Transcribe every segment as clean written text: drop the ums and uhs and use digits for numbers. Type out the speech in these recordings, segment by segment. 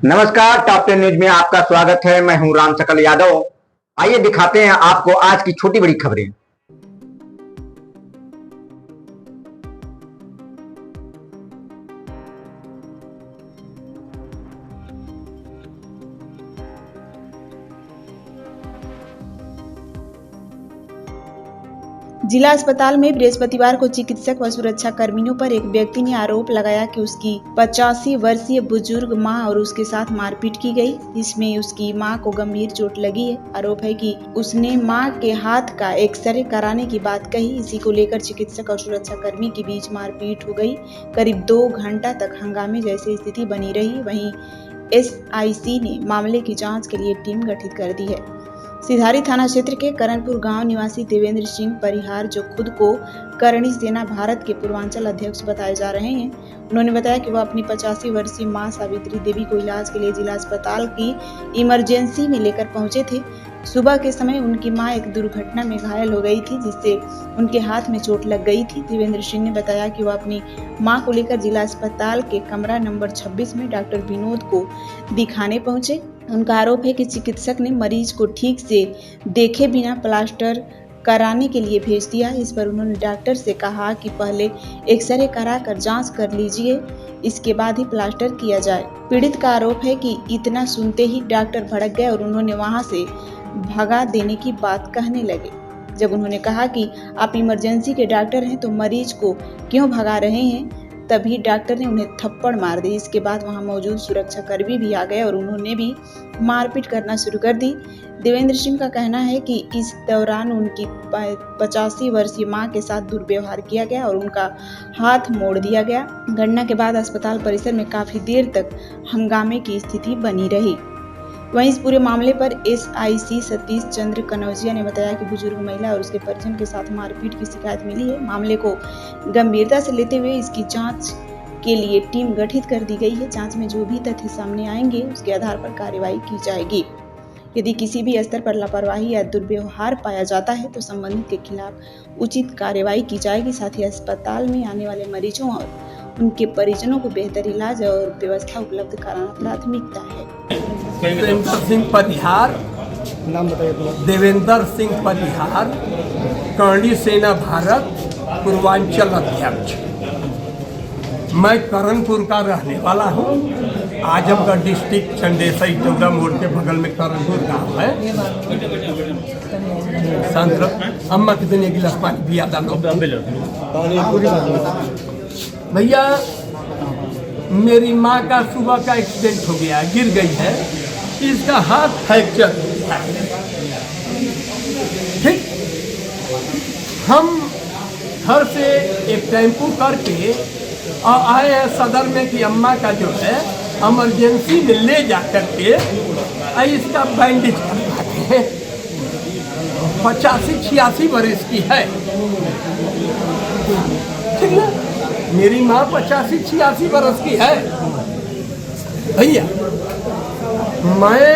नमस्कार, top 10 news में आपका स्वागत है। मैं हूं राम सकल यादव। आइए दिखाते हैं आपको आज की छोटी बड़ी खबरें। जिला अस्पताल में बृहस्पतिवार को चिकित्सक व सुरक्षा कर्मियों पर एक व्यक्ति ने आरोप लगाया कि उसकी 85 वर्षीय बुजुर्ग मां और उसके साथ मारपीट की गई। इसमें उसकी मां को गंभीर चोट लगी है। आरोप है कि उसने मां के हाथ का एक्सरे कराने की बात कही। इसी को लेकर चिकित्सक और सुरक्षा कर्मी के बीच मारपीट हो गई। करीब 2 घंटा तक हंगामे जैसी स्थिति बनी रही। वहीं SIC ने मामले की जाँच के लिए टीम गठित कर दी है। सिधारी थाना क्षेत्र के करणपुर गांव निवासी देवेंद्र सिंह परिहार, जो खुद को करणी सेना भारत के पूर्वांचल अध्यक्ष बताए जा रहे हैं, उन्होंने बताया कि वह अपनी 85 वर्षीय मां सावित्री देवी को इलाज के लिए जिला अस्पताल की इमरजेंसी में लेकर पहुंचे थे। सुबह के समय उनकी मां एक दुर्घटना में घायल हो गई थी, जिससे उनके हाथ में चोट लग गई थी। देवेंद्र सिंह ने बताया कि वह अपनी मां को लेकर जिला अस्पताल के कमरा नंबर 26 में डॉक्टर विनोद को दिखाने पहुंचे। उनका आरोप है कि चिकित्सक ने मरीज को ठीक से देखे बिना प्लास्टर कराने के लिए भेज दिया। इस पर उन्होंने डॉक्टर से कहा कि पहले एक्सरे कराकर जांच कर लीजिए, इसके बाद ही प्लास्टर किया जाए। पीड़ित का आरोप है कि इतना सुनते ही डॉक्टर भड़क गए और उन्होंने वहां से भगा देने की बात कहने लगे। जब उन्होंने कहा कि आप इमरजेंसी के डॉक्टर हैं तो मरीज को क्यों भगा रहे हैं, तभी डॉक्टर ने उन्हें थप्पड़ मार दी। इसके बाद वहां मौजूद सुरक्षाकर्मी भी आ गए और उन्होंने भी मारपीट करना शुरू कर दी। देवेंद्र सिंह का कहना है कि इस दौरान उनकी 85 वर्षीय मां के साथ दुर्व्यवहार किया गया और उनका हाथ मोड़ दिया गया। घटना के बाद अस्पताल परिसर में काफी देर तक हंगामे की स्थिति बनी रही। वहीं इस पूरे मामले पर SIC सतीश चंद्र कनौजिया ने बताया कि बुजुर्ग महिला और उसके परिजन के साथ मारपीट की शिकायत मिली है। मामले को गंभीरता से लेते हुए इसकी जांच के लिए टीम गठित कर दी गई है। जांच में जो भी तथ्य सामने आएंगे उसके आधार पर कार्रवाई की जाएगी। यदि किसी भी स्तर पर लापरवाही या दुर्व्यवहार पाया जाता है तो संबंधित के खिलाफ उचित कार्रवाई की जाएगी। साथ ही अस्पताल में आने वाले मरीजों और उनके परिजनों को बेहतर इलाज और व्यवस्था उपलब्ध कराना प्राथमिकता है। देवेंद्र सिंह परिहार, नाम बताइए अपना। देवेंद्र सिंह परिहार, करणी सेना भारत पूर्वांचल अध्यक्ष। मैं करणपुर का रहने वाला हूँ। आजमगढ़ डिस्ट्रिक्ट चंडेसई टोला मोड़ के बगल में करणपुर गाँव है। संत अम्मा के दिन एक गिलास पानी पिया था भैया। मेरी माँ का सुबह का एक्सीडेंट हो गया, गिर गई है, इसका हाथ फ्रैक्चर है। ठीक, हम घर से एक टेम्पू करके और आए हैं सदर में कि अम्मा का जो है इमरजेंसी में ले जा करके इसका बैंडेज करवाते हैं। 85-86 वर्ष की है, ठीक ना। मेरी माँ 85-86 वर्ष की है भैया। मैं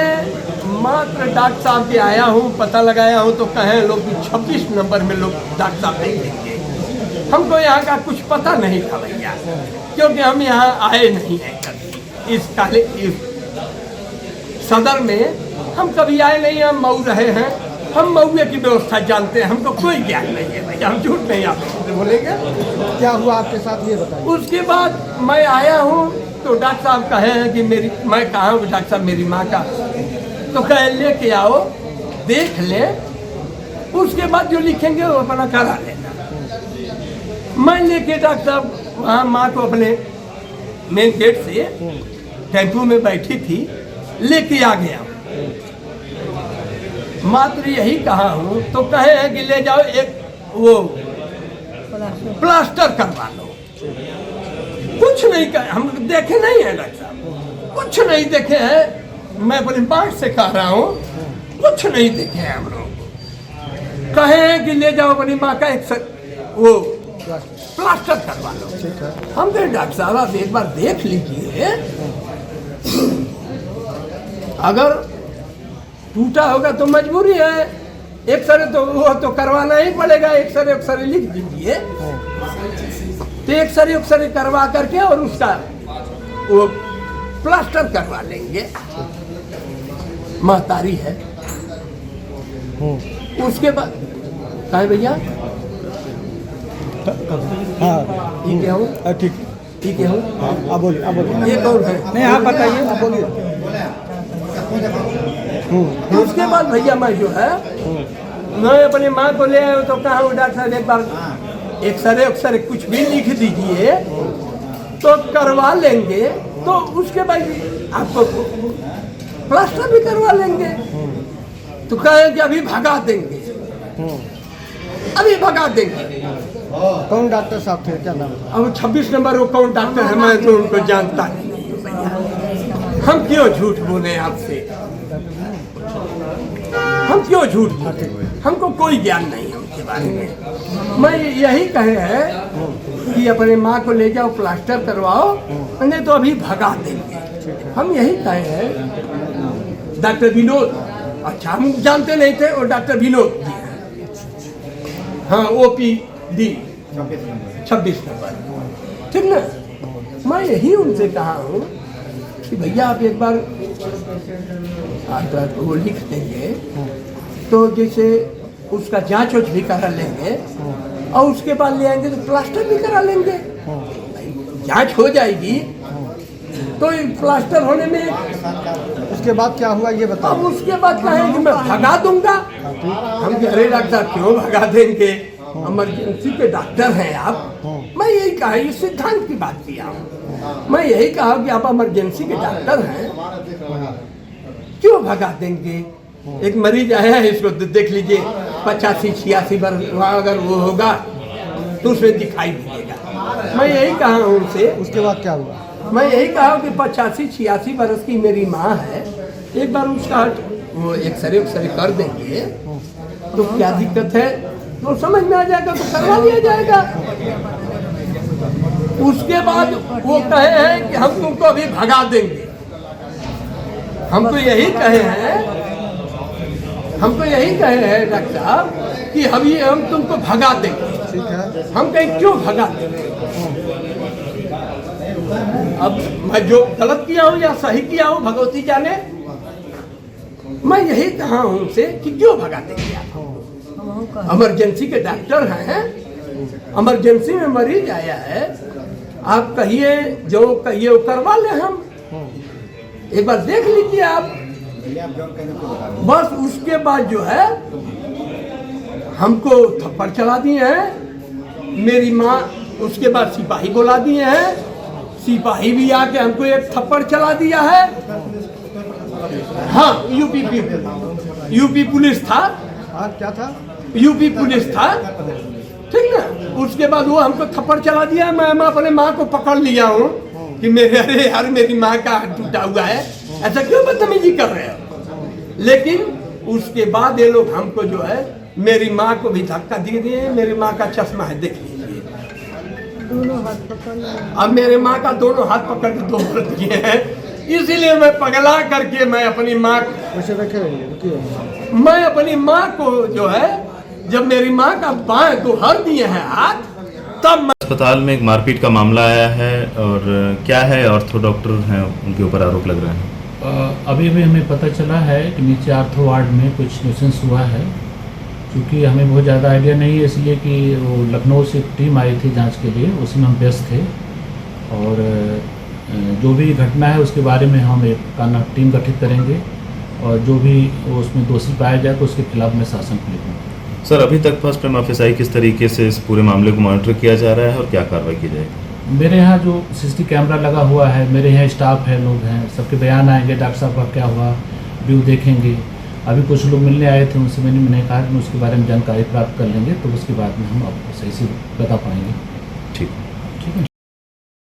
मात्र डॉक्टर साहब के आया हूँ, पता लगाया हूँ तो कहें लोग 26 नंबर में लोग डॉक्टर साहब नहीं देंगे। हमको यहाँ का कुछ पता नहीं था भैया, क्योंकि हम यहाँ आए नहीं हैं कभी। इस सदर में हम कभी आए नहीं, हम मऊ रहे हैं। हम मऊए की व्यवस्था जानते हैं, हमको कोई ज्ञान नहीं है भैया, हम झूठ नहीं आपसे बोलेंगे। क्या हुआ आपके साथ ये बताइए। उसके बाद मैं आया हूँ तो डॉक्टर साहब कहे हैं कि मैं कहा हूँ डॉक्टर साहब मेरी माँ का, तो कहे लेके आओ देख ले, उसके बाद जो लिखेंगे वो अपना करा लेना। मैं लेके डॉक्टर साहब वहाँ माँ को अपने मेन गेट से टेम्पू में बैठी थी लेके आ गया। मात्र यही कहा हूँ तो कहे हैं कि ले जाओ एक वो प्लास्टर करवा लो। कुछ नहीं कहे, हम देखे नहीं है डॉक्टर साहब, कुछ नहीं देखे हैं। मैं अपनी बात से कह रहा हूँ, कुछ नहीं देखे हैं हम लोग। कहे हैं कि ले जाओ अपनी माँ का वो प्लास्टर करवा लो। हम कहे डॉक्टर साहब आप एक बार देख लीजिए, अगर टूटा होगा तो मजबूरी है, एक्सरे तो वो तो करवाना ही पड़ेगा। एक्सरे लिख दीजिए, तो एक्सरे करवा करके और उसका वो प्लास्टर करवा लेंगे, महतारी है। उसके बाद कहा भैया हाँ ठीक है हूँ, ठीक ठीक है हूँ। आप बोलिए, आप बोलिए। एक और है, नहीं आप बताइए, आप बोलिए। उसके बाद भैया मैं जो है मैं अपनी माँ को ले आया तो कहा डॉक्टर साहब एक बार एक्सरे कुछ भी लिख दीजिए तो करवा लेंगे, तो उसके बाद आपको प्लास्टर भी करवा लेंगे। तो कहे कि अभी भगा देंगे, अभी भगा देंगे। कौन डॉक्टर साहब थे, क्या नाम था? अब 26 नंबर वो कौन डॉक्टर है, मैं तो उनको जानता ही नहीं हूँ भैया। हम क्यों झूठ बोले आपसे, हम क्यों झूठ बोले, हमको कोई ज्ञान नहीं है उनके बारे में। मैं यही कहे है कि अपने माँ को ले जाओ प्लास्टर करवाओ, नहीं तो अभी भगा देंगे। हम यही कहे हैं। डॉक्टर विनोद, अच्छा हम जानते नहीं थे, और डॉक्टर विनोद जी हैं, हाँ OPD 26 नंबर, ठीक ना। मैं यही उनसे कहा हूँ कि भैया आप एक बार आप वो लिख देंगे तो जैसे उसका जांच वाच भी करा लेंगे, और उसके बाद ले आएंगे तो प्लास्टर भी करा लेंगे। जांच हो जाएगी तो प्लास्टर होने में, उसके बाद क्या हुआ ये बताओ। अब उसके बाद कहें कि मैं भगा दूंगा। हम कह रहे डॉक्टर क्यों भगा देंगे, इमरजेंसी के डॉक्टर हैं आप। मैं यही कहा, ये सिद्धांत की बात किया हूँ। मैं यही कहा कि आप इमरजेंसी के डॉक्टर हैं, क्यों भगा देंगे। एक मरीज आया है, इसको देख लीजिए 85-86 वर्ष, अगर वो होगा तो उसमें दिखाई देगा। मैं यही कहा उनसे। उसके बाद क्या हुआ? मैं यही कहा कि 85-86 वर्ष की मेरी माँ है, एक बार उसका वो एक्सरे कर देंगे तो क्या दिक्कत है, तो समझ में आ जाएगा, तो करवा लिया जाएगा। उसके बाद वो कहे हैं कि हम तुमको अभी भगा देंगे। हम तो यही कहे हैं, हम तो यही कहे हैं डॉक्टर साहब कि अभी हम तुमको भगा देंगे। ठीक है, हम कहीं क्यों भगा देंगे। अब मैं जो गलत किया हूँ या सही किया हूँ भगवती जाने, मैं यही कहा हूँ उनसे कि क्यों भगा देंगे आप। इमरजेंसी के डॉक्टर हैं, इमरजेंसी में मरीज आया है, आप कहिए जो कहिए वो करवा ले। हम एक बार देख लीजिए आप, बस उसके बाद जो है हमको थप्पड़ चला दिए हैं मेरी माँ। उसके बाद सिपाही बुला दिए हैं, सिपाही भी आके हमको एक थप्पड़ चला दिया है। हाँ यूपी पुलिस था। हाँ क्या था? यूपी पुलिस था, ठीक ना। उसके बाद वो हमको थप्पड़ चला दिया। मैं अपने माँ को पकड़ लिया हूँ कि मेरे, अरे यार मेरी माँ का हाथ टूटा हुआ है, ऐसा क्यों बदतमीजी कर रहे हो। लेकिन उसके बाद ये लोग हमको जो है मेरी माँ को भी धक्का दे दिए। मेरी माँ का चश्मा है, देख लीजिए, दोनों हाथ पकड़ लिए। अब मेरे माँ का दोनों हाथ पकड़ के दो व्रत किए हैं। इसीलिए मैं पगला करके मैं अपनी माँ, वैसे रखे रहिए, मैं अपनी माँ को जो है, जब मेरी माँ का बाएं तो हर दिए हैं हाथ, तब मैं अस्पताल में एक मारपीट का मामला आया है, और क्या है, ऑर्थो डॉक्टर हैं उनके ऊपर आरोप लग रहे हैं। अभी हमें पता चला है कि नीचे आर्थो वार्ड में कुछ न्यूसेंस हुआ है। क्योंकि हमें बहुत ज़्यादा आइडिया नहीं है, इसलिए कि वो लखनऊ से एक टीम आई थी जांच के लिए, उसमें हम व्यस्त थे। और जो भी घटना है उसके बारे में हम एक टीम गठित करेंगे, और जो भी उसमें दोषी पाया जाए तो उसके खिलाफ में शासन को लिखूँगा। सर, अभी तक फर्स्ट टाइम ऑफिसर किस तरीके से इस पूरे मामले को मॉनिटर किया जा रहा है और क्या कार्रवाई की जाएगी? मेरे यहाँ जो CCTV कैमरा लगा हुआ है, मेरे यहाँ स्टाफ है, लोग हैं, सबके बयान आएंगे, डॉक्टर साहब का क्या हुआ व्यू देखेंगे। अभी कुछ लोग मिलने आए थे, उनसे मैंने कहा कि उसके बारे में जानकारी प्राप्त कर लेंगे, तो उसके बाद में हम आपको सही से बता पाएंगे। ठीक।